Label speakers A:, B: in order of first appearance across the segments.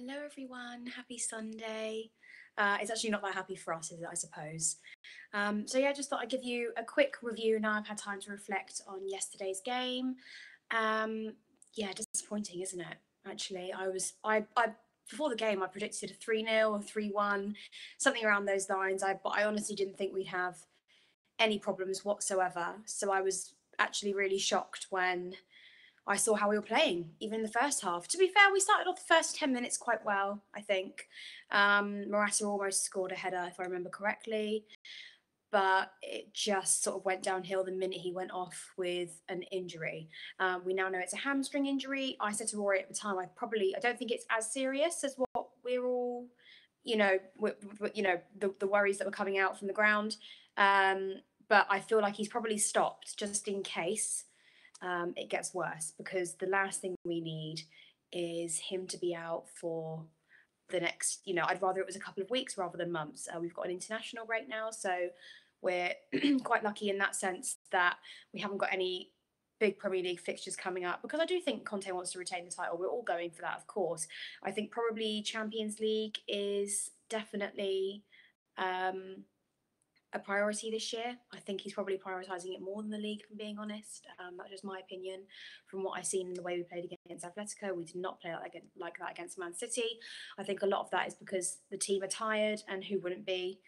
A: Hello, everyone. Happy Sunday. It's actually not that happy for us, is it? I suppose. Just thought I'd give you a quick review now. I've had time to reflect on yesterday's game. Disappointing, isn't it? Actually, I before the game, I predicted a 3-0 or 3-1, something around those lines. But I honestly didn't think we'd have any problems whatsoever. So I was actually really shocked when I saw how we were playing, even in the first half. To be fair, we started off the first 10 minutes quite well, I think. Morata almost scored a header, if I remember correctly. But it just sort of went downhill the minute he went off with an injury. We now know it's a hamstring injury. I said to Rory at the time, I don't think it's as serious as what we're all, the worries that were coming out from the ground. But I feel like he's probably stopped just in case it gets worse, because the last thing we need is him to be out for the next, I'd rather it was a couple of weeks rather than months. We've got an international break now, so we're quite lucky in that sense that we haven't got any big Premier League fixtures coming up, because I do think Conte wants to retain the title. We're all going for that, of course. I think probably Champions League is definitely a priority this year. I think he's probably prioritising it more than the league, if I'm being honest. That's just my opinion from what I've seen in the way we played against Atletico. We did not play like that against Man City. I think a lot of that is because the team are tired, and who wouldn't be?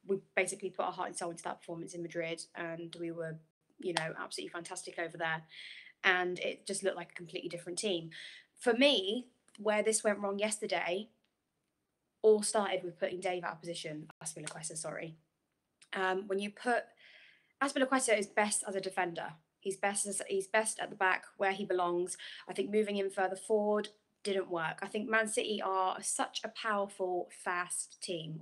A: We basically put our heart and soul into that performance in Madrid, and we were, absolutely fantastic over there. And it just looked like a completely different team. For me, where this went wrong yesterday all started with putting Dave out of position. Azpilicueta, sorry. When you put Azpilicueta is best as a defender. He's best at the back where he belongs. I think moving him further forward didn't work. I think Man City are such a powerful, fast team.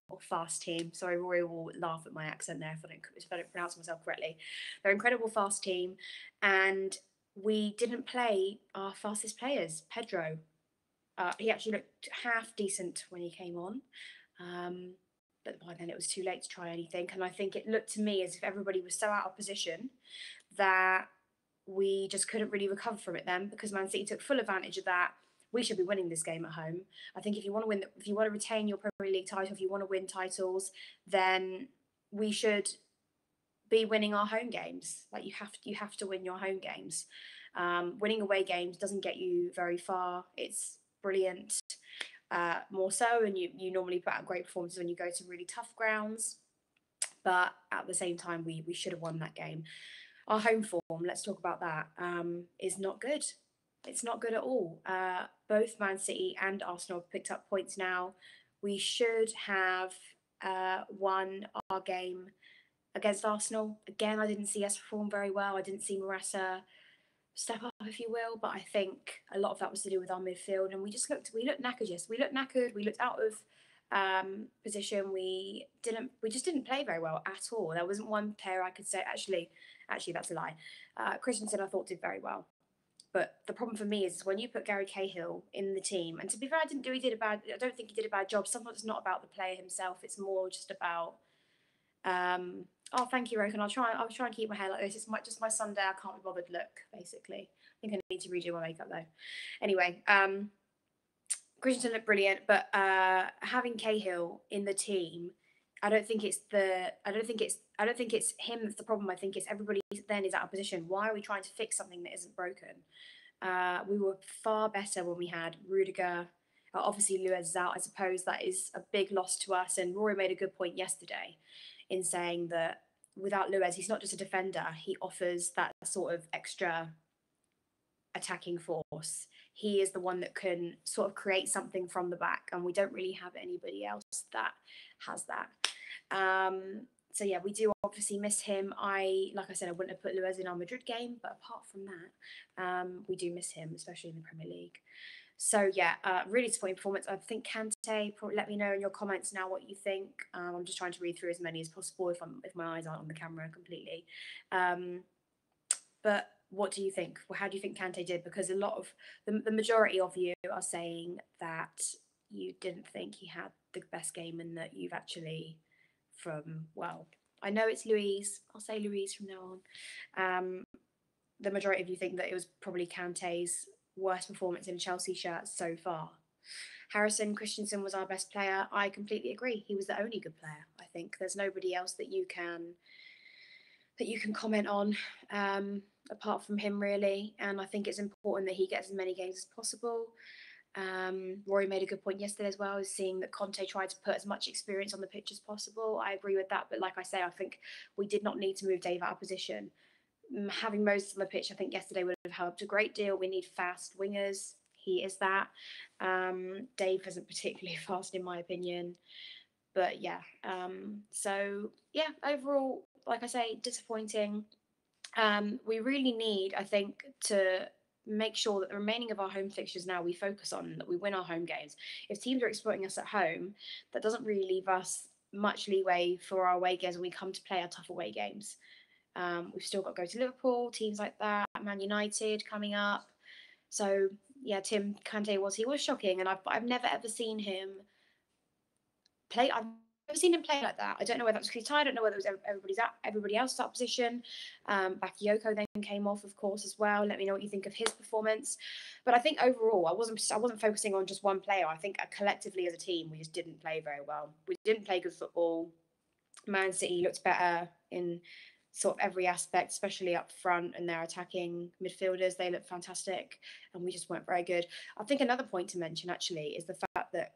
A: Sorry, Rory will laugh at my accent there if I don't pronounce myself correctly. They're an incredible fast team, and we didn't play our fastest players. Pedro, he actually looked half decent when he came on, but by then it was too late to try anything. And I think it looked to me as if everybody was so out of position that we just couldn't really recover from it then, because Man City took full advantage of that. We should be winning this game at home. I think if you want to retain your Premier League title, if you want to win titles, then we should be winning our home games. Like you have to win your home games. Winning away games doesn't get you very far. It's brilliant, more so, and you normally put out great performances when you go to really tough grounds, but at the same time we should have won that game. Our home form, let's talk about that, is not good. It's not good at all. Both Man City and Arsenal have picked up points now. We should have won our game against Arsenal. Again, I didn't see us perform very well. I didn't see Morata step up, if you will, but I think a lot of that was to do with our midfield, and we looked knackered. We looked knackered. We looked out of position. We just didn't play very well at all. There wasn't one player I could say actually that's a lie. Christensen I thought did very well, but the problem for me is when you put Gary Cahill in the team, and to be fair, I don't think he did a bad job. Sometimes it's not about the player himself. It's more just about oh, thank you, Roken. I'll try and keep my hair like this. It's just my Sunday. I can't be bothered look, basically. I think I need to redo my makeup though. Anyway, Christensen looked brilliant, but having Cahill in the team, I don't think it's him that's the problem. I think it's everybody then is out of position. Why are we trying to fix something that isn't broken? We were far better when we had Rudiger. Obviously, Luiz is out. I suppose that is a big loss to us. And Rory made a good point yesterday in saying that without Luiz, he's not just a defender. He offers that sort of extra attacking force. He is the one that can sort of create something from the back, and we don't really have anybody else that has that. So yeah, we do obviously miss him. Like I said, I wouldn't have put Luiz in our Madrid game, but apart from that, we do miss him, especially in the Premier League. So yeah, really disappointing performance. I think Kante, probably let me know in your comments now what you think. I'm just trying to read through as many as possible if my eyes aren't on the camera completely. But what do you think? How do you think Kante did? Because a lot of the majority of you are saying that you didn't think he had the best game, and that you've actually I know it's Louise. I'll say Louise from now on. The majority of you think that it was probably Kante's worst performance in a Chelsea shirt so far. Harrison Christensen was our best player. I completely agree. He was the only good player. I think there's nobody else that you can comment on apart from him, really. And I think it's important that he gets as many games as possible. Rory made a good point yesterday as well, is seeing that Conte tried to put as much experience on the pitch as possible. I agree with that, but like I say, I think we did not need to move Dave out of position. Having Moses on the pitch, I think yesterday would have helped a great deal. We need fast wingers. He is that. Dave isn't particularly fast, in my opinion. But yeah, so yeah, overall, like I say, disappointing. We really need, I think, to make sure that the remaining of our home fixtures now we focus on, that we win our home games. If teams are exploiting us at home, that doesn't really leave us much leeway for our away games when we come to play our tough away games. We've still got to go to Liverpool, teams like that, Man United coming up. So yeah, Tim Kante was shocking, and I've never ever seen him play. I've never seen him play like that. I don't know whether that was because he's tired. I don't know whether it was everybody else's that position. Bakayoko then came off, of course, as well. Let me know what you think of his performance. But I think overall, I wasn't focusing on just one player. I think collectively as a team, we just didn't play very well. We didn't play good football. Man City looked better in sort of every aspect, especially up front and their attacking midfielders. They looked fantastic, and we just weren't very good. I think another point to mention actually is the fact that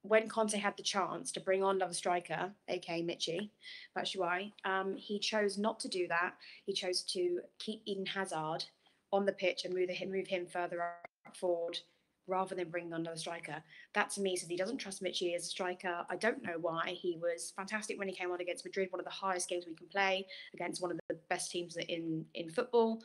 A: when Conte had the chance to bring on another striker, aka Michy Batshuayi, he chose not to do that. He chose to keep Eden Hazard on the pitch and move him further up forward rather than bringing on another striker. That to me says he doesn't trust Michy as a striker. I don't know why. He was fantastic when he came on against Madrid, one of the highest games we can play against one of the best teams in football.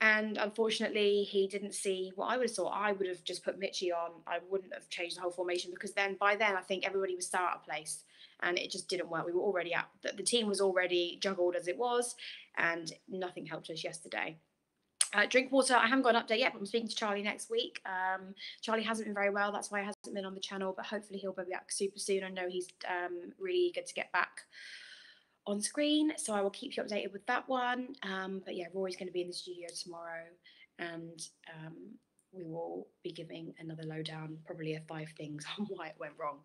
A: And unfortunately, he didn't see what I would have thought. I would have just put Michy on. I wouldn't have changed the whole formation because by then, I think everybody was so out of place and it just didn't work. We were already out. The team was already juggled as it was, and nothing helped us yesterday. Drinkwater, I haven't got an update yet, but I'm speaking to Charlie next week. Charlie hasn't been very well. That's why he hasn't been on the channel, but hopefully he'll be back super soon. I know he's really eager to get back on screen, so I will keep you updated with that one. But yeah, Rory's going to be in the studio tomorrow, and we will be giving another lowdown, probably of 5 things on why it went wrong.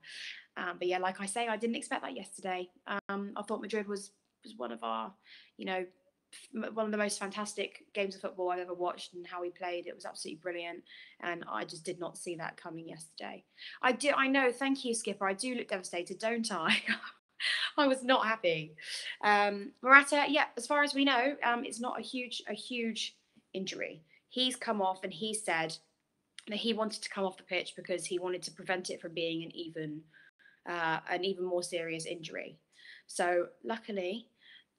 A: But yeah, like I say, I didn't expect that yesterday. I thought Madrid was one of our, one of the most fantastic games of football I've ever watched, and how we played, it was absolutely brilliant, and I just did not see that coming yesterday. I know, thank you, Skipper. I do look devastated, don't I? I was not happy. Morata, yeah, as far as we know, it's not a huge injury. He's come off and he said that he wanted to come off the pitch because he wanted to prevent it from being an even more serious injury. So luckily,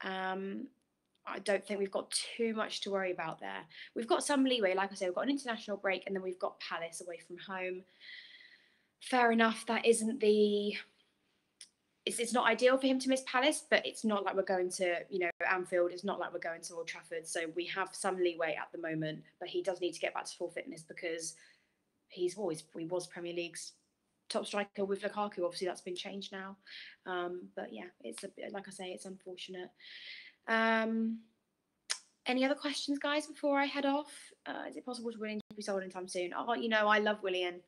A: I don't think we've got too much to worry about there. We've got some leeway, like I said, we've got an international break, and then we've got Palace away from home. Fair enough, that isn't it's not ideal for him to miss Palace, but it's not like we're going to, Anfield. It's not like we're going to Old Trafford. So we have some leeway at the moment, but he does need to get back to full fitness because he was Premier League's top striker with Lukaku. Obviously, that's been changed now. But yeah, like I say, it's unfortunate. Any other questions, guys, before I head off? Is it possible for Willian to be sold anytime soon? Oh, I love Willian.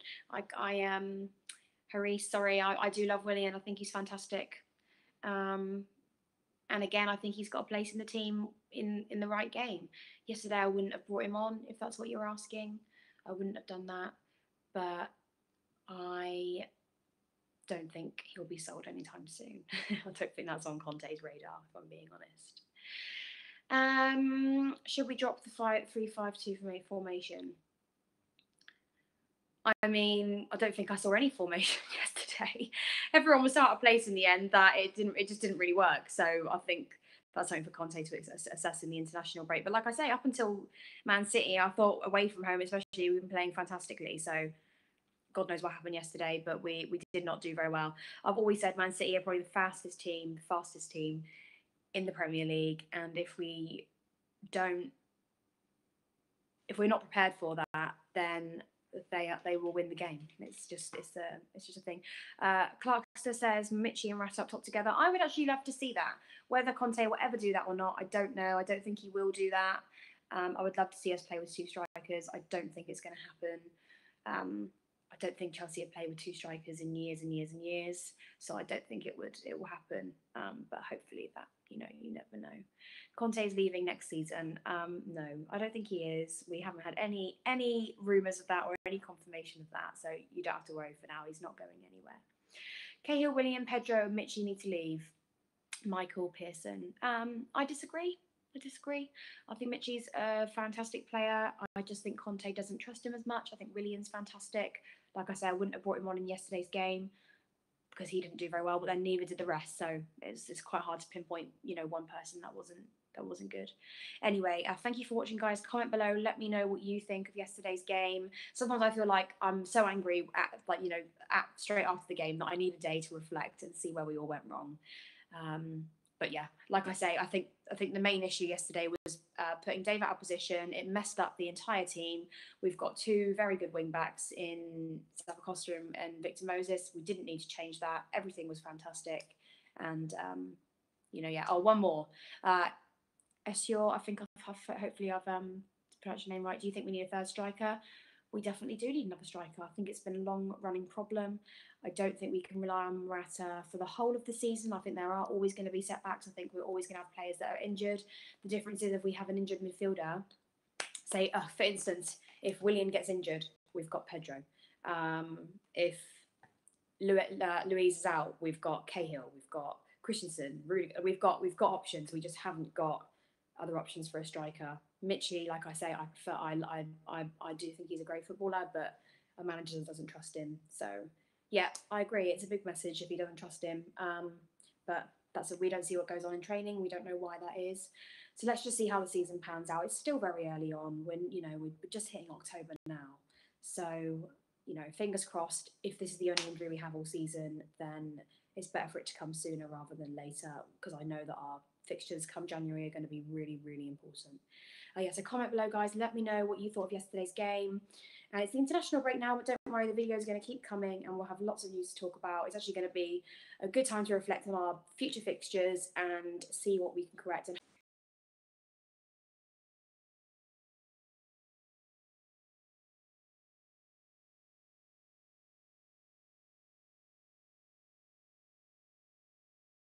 A: Haris, sorry, I do love Willian. I think he's fantastic. And again, I think he's got a place in the team in the right game. Yesterday, I wouldn't have brought him on, if that's what you're asking. I wouldn't have done that. But I don't think he'll be sold anytime soon. I don't think that's on Conte's radar, if I'm being honest. Should we drop the 3-5-2 formation? I mean, I don't think I saw any formation yesterday. Everyone was so out of place in the end that it just didn't really work. So I think that's something for Conte to assess in the international break. But like I say, up until Man City, I thought away from home, especially, we've been playing fantastically. So God knows what happened yesterday, but we did not do very well. I've always said Man City are probably the fastest team in the Premier League, and if we're not prepared for that, then they will win the game. It's just a thing. Clarkster says Michy and Rat up top together. I would actually love to see that. Whether Conte will ever do that or not, I don't know. I don't think he will do that. I would love to see us play with 2 strikers. I don't think it's going to happen. I don't think Chelsea have played with two strikers in years and years and years, so I don't think it will happen. But hopefully that, you never know. Conte's leaving next season. No, I don't think he is. We haven't had any rumours of that or any confirmation of that, so you don't have to worry for now. He's not going anywhere. Cahill, William, Pedro, Mitchie need to leave. Michael Pearson. I disagree. I think Mitchie's a fantastic player. I just think Conte doesn't trust him as much. I think William's fantastic. Like I said, I wouldn't have brought him on in yesterday's game because he didn't do very well, but then neither did the rest. So it's quite hard to pinpoint, one person that wasn't good. Anyway, thank you for watching, guys. Comment below. Let me know what you think of yesterday's game. Sometimes I feel like I'm so angry at straight after the game that I need a day to reflect and see where we all went wrong. But yeah, like I say, I think the main issue yesterday was putting Dave out of position. It messed up the entire team. We've got two very good wing backs in Costa and Victor Moses. We didn't need to change that. Everything was fantastic. And yeah. Oh, one more. Esior, I think hopefully I've pronounced your name right. Do you think we need a third striker? We definitely do need another striker. I think it's been a long-running problem. I don't think we can rely on Morata for the whole of the season. I think there are always going to be setbacks. I think we're always going to have players that are injured. The difference is if we have an injured midfielder, say, for instance, if Willian gets injured, we've got Pedro. If Louise is out, we've got Cahill, we've got Christensen. We've got options. We just haven't got other options for a striker. Mitchie, like I say, I do think he's a great footballer, but a manager doesn't trust him. So yeah, I agree. It's a big message if he doesn't trust him. But we don't see what goes on in training. We don't know why that is. So let's just see how the season pans out. It's still very early on when, we're just hitting October now. So, fingers crossed, if this is the only injury we have all season, then it's better for it to come sooner rather than later, because I know that our fixtures come January are going to be really, really important. Yeah, so comment below, guys. Let me know what you thought of yesterday's game. And it's the international break now, but don't worry, the video is going to keep coming and we'll have lots of news to talk about. It's actually going to be a good time to reflect on our future fixtures and see what we can correct and